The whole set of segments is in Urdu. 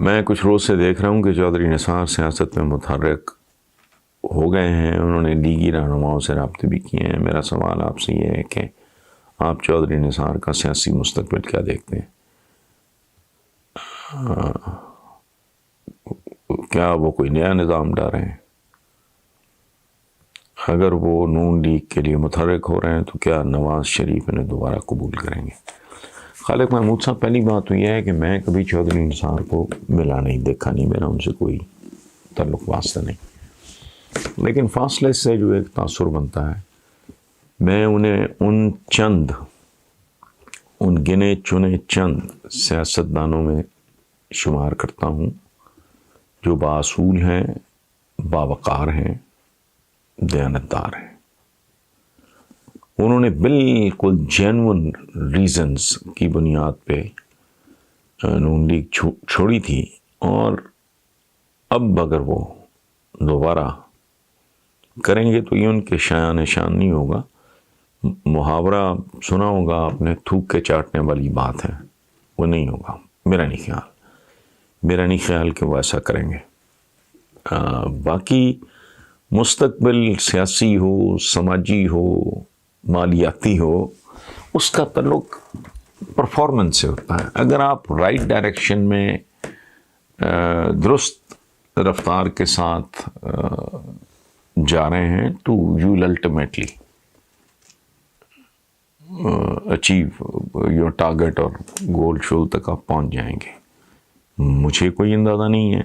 میں کچھ روز سے دیکھ رہا ہوں کہ چودھری نثار سیاست میں متحرک ہو گئے ہیں. انہوں نے لیگی رہنماؤں سے رابطے بھی کیے ہیں. میرا سوال آپ سے یہ ہے کہ آپ چودھری نثار کا سیاسی مستقبل کیا دیکھتے ہیں؟ کیا وہ کوئی نیا نظام لا رہے ہیں؟ اگر وہ نون لیگ کے لیے متحرک ہو رہے ہیں تو کیا نواز شریف انہیں دوبارہ قبول کریں گے؟ خالق محمود صاحب، پہلی بات تو یہ ہے کہ میں کبھی چودھری نثار کو ملا نہیں، دیکھا نہیں، میرا ان سے کوئی تعلق واسطہ نہیں، لیکن فاصلے سے جو ایک تاثر بنتا ہے، میں انہیں ان گنے چنے چند سیاستدانوں میں شمار کرتا ہوں جو باصول ہیں، باوقار ہیں، دیانتدار ہیں. انہوں نے بالکل جینون ریزنز کی بنیاد پہ نون لیگ چھوڑی تھی، اور اب اگر وہ دوبارہ کریں گے تو یہ ان کے شایان شان نہیں ہوگا. محاورہ سنا ہوگا آپ نے، تھوک کے چاٹنے والی بات ہے، وہ نہیں ہوگا. میرا نہیں خیال کہ وہ ایسا کریں گے. باقی مستقبل سیاسی ہو، سماجی ہو، مالیاتی ہو، اس کا تعلق پرفارمنس سے ہوتا ہے. اگر آپ رائٹ ڈائریکشن میں درست رفتار کے ساتھ جا رہے ہیں تو you will ultimately achieve your target اور گول شول تک آپ پہنچ جائیں گے. مجھے کوئی اندازہ نہیں ہے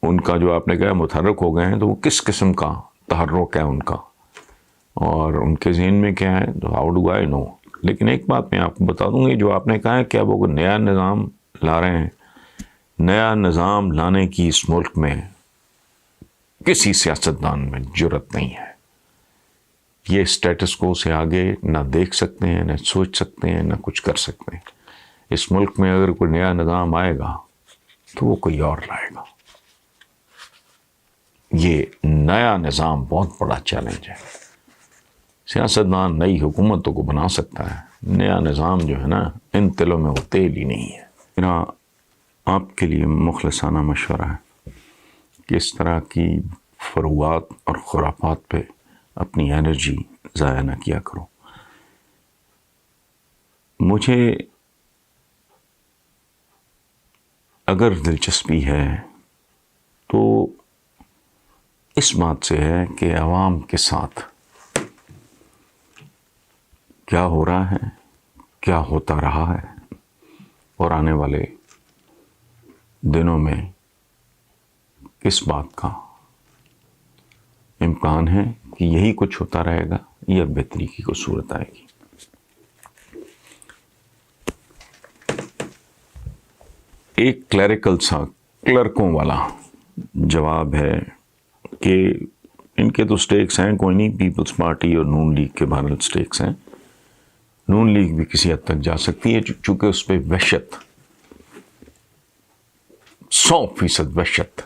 ان کا جو آپ نے کہا متحرک ہو گئے ہیں تو وہ کس قسم کا تحرک ہے ان کا، اور ان کے ذہن میں کیا ہے، تو ہاؤ ڈو آئی نو. لیکن ایک بات میں آپ کو بتا دوں گی، جو آپ نے کہا ہے کیا وہ کوئی نیا نظام لا رہے ہیں، نیا نظام لانے کی اس ملک میں کسی سیاستدان میں جرت نہیں ہے. یہ اسٹیٹس کو سے آگے نہ دیکھ سکتے ہیں، نہ سوچ سکتے ہیں، نہ کچھ کر سکتے ہیں. اس ملک میں اگر کوئی نیا نظام آئے گا تو وہ کوئی اور لائے گا. یہ نیا نظام بہت بڑا چیلنج ہے. سیاستدان نئی حکومتوں کو بنا سکتا ہے، نیا نظام جو ہے نا، ان تلوں میں وہ تیل ہی نہیں ہے. میرا آپ کے لیے مخلصانہ مشورہ ہے کہ اس طرح کی فروعات اور خرافات پہ اپنی انرجی ضائع نہ کیا کرو. مجھے اگر دلچسپی ہے تو اس بات سے ہے کہ عوام کے ساتھ کیا ہو رہا ہے، کیا ہوتا رہا ہے، اور آنے والے دنوں میں کس بات کا امکان ہے کہ یہی کچھ ہوتا رہے گا یا بہتری کی کوئی صورت آئے گی. ایک کلیریکل سا کلرکوں والا جواب ہے کہ ان کے تو سٹیکس ہیں کوئی نہیں، پیپلز پارٹی اور نون لیگ کے بہرحال سٹیکس ہیں. نون لیگ بھی کسی حد تک جا سکتی ہے چونکہ اس پہ وحشت 100% وحشت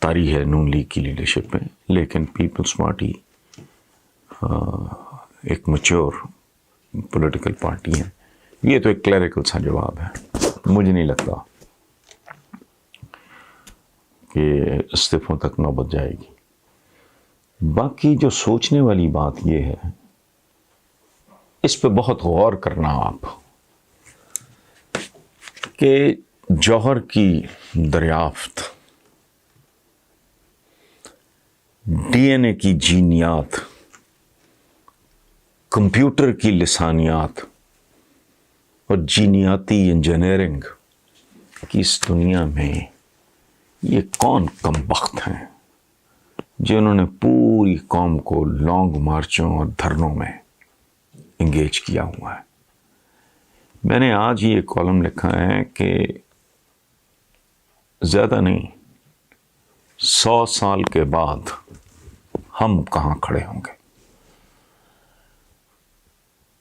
طاری ہے نون لیگ کی لیڈرشپ میں. لیکن پیپلز پارٹی ایک میچور پولیٹیکل پارٹی ہے. یہ تو ایک کلیریکل سا جواب ہے، مجھے نہیں لگتا کہ استعفوں تک نوبت جائے گی. باقی جو سوچنے والی بات یہ ہے، اس پہ بہت غور کرنا آپ، کہ جوہر کی دریافت، ڈی این اے کی جینیات، کمپیوٹر کی لسانیات اور جینیاتی انجینئرنگ کی اس دنیا میں یہ کون کم بخت ہیں جنہوں نے پوری قوم کو لانگ مارچوں اور دھرنوں میں انگیج کیا ہوا ہے. میں نے آج ہی ایک کالم لکھا ہے کہ زیادہ نہیں، 100 سال کے بعد ہم کہاں کھڑے ہوں گے.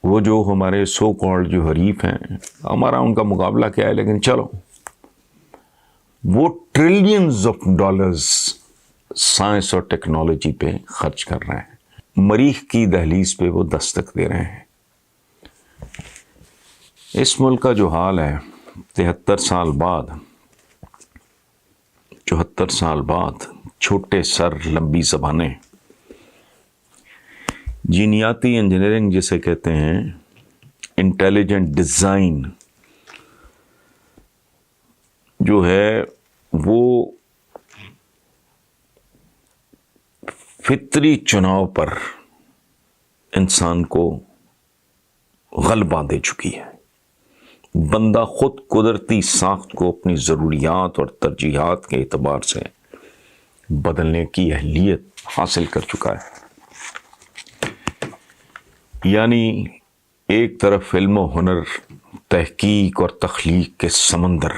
وہ جو ہمارے سو کالڈ جو حریف ہیں، ہمارا ان کا مقابلہ کیا ہے، لیکن چلو وہ ٹریلینز آف ڈالرز سائنس اور ٹیکنالوجی پہ خرچ کر رہے ہیں. مریخ کی دہلیز پہ وہ دستک دے رہے ہیں. اس ملک کا جو حال ہے 73 سال بعد 74 سال بعد چھوٹے سر لمبی زبانیں، جینیاتی انجینئرنگ جسے کہتے ہیں، انٹیلیجنٹ ڈیزائن جو ہے وہ فطری چناؤ پر انسان کو غلبہ دے چکی ہے۔ بندہ خود قدرتی ساخت کو اپنی ضروریات اور ترجیحات کے اعتبار سے بدلنے کی اہلیت حاصل کر چکا ہے۔ یعنی ایک طرف علم و ہنر، تحقیق اور تخلیق کے سمندر،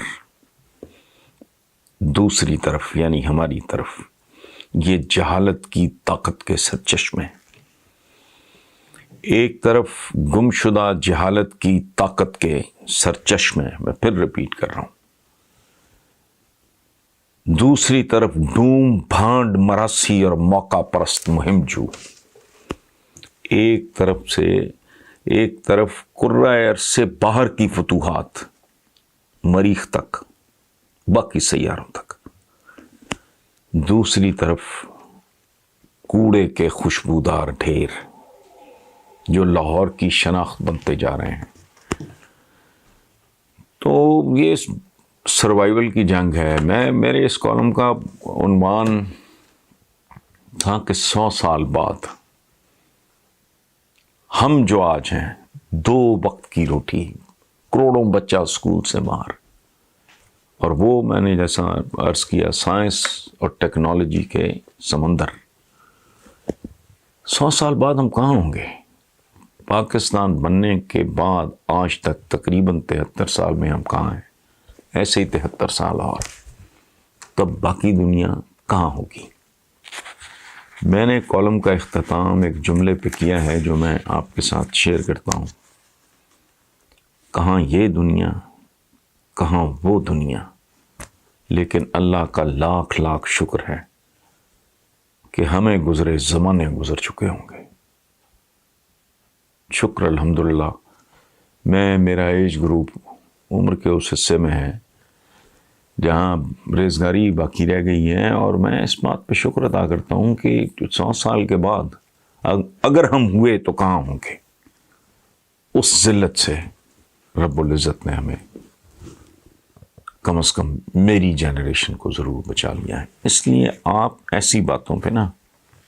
دوسری طرف یعنی ہماری طرف یہ جہالت کی طاقت کے سرچشمے۔ ایک طرف گمشدہ جہالت کی طاقت کے سرچشمے، میں پھر ریپیٹ کر رہا ہوں، دوسری طرف ڈوم بھانڈ مراسی اور موقع پرست مہم جو۔ ایک طرف قرۂ ارض سے باہر کی فتوحات، مریخ تک، باقی سیاروں تک، دوسری طرف کوڑے کے خوشبودار ڈھیر جو لاہور کی شناخت بنتے جا رہے ہیں۔ تو یہ سروائیول کی جنگ ہے۔ میرے اس کالم کا عنوان تھا کہ 100 سال بعد ہم جو آج ہیں، 2 وقت کی روٹی، کروڑوں بچہ اسکول سے باہر، اور وہ میں نے جیسا عرض کیا سائنس اور ٹیکنالوجی کے سمندر۔ 100 سال بعد ہم کہاں ہوں گے؟ پاکستان بننے کے بعد آج تک تقریباً 73 سال میں ہم کہاں ہیں؟ ایسے ہی 73 سال اور، تب باقی دنیا کہاں ہوگی؟ میں نے کالم کا اختتام ایک جملے پہ کیا ہے جو میں آپ کے ساتھ شیئر کرتا ہوں۔ کہاں یہ دنیا، کہاں وہ دنیا، لیکن اللہ کا لاکھ لاکھ شکر ہے کہ ہمیں گزرے زمانے گزر چکے ہوں گے۔ شکر الحمدللہ۔ میرا ایج گروپ عمر کے اس حصے میں ہے جہاں ریزگاری باقی رہ گئی ہے، اور میں اس بات پہ شکر ادا کرتا ہوں کہ 100 سال کے بعد اگر ہم ہوئے تو کہاں ہوں گے۔ اس ذلت سے رب العزت نے ہمیں کم از کم میری جنریشن کو ضرور بچا لیا ہے۔ اس لیے آپ ایسی باتوں پہ نا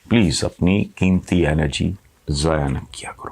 پلیز اپنی قیمتی انرجی ضائع نہ کیا کرو۔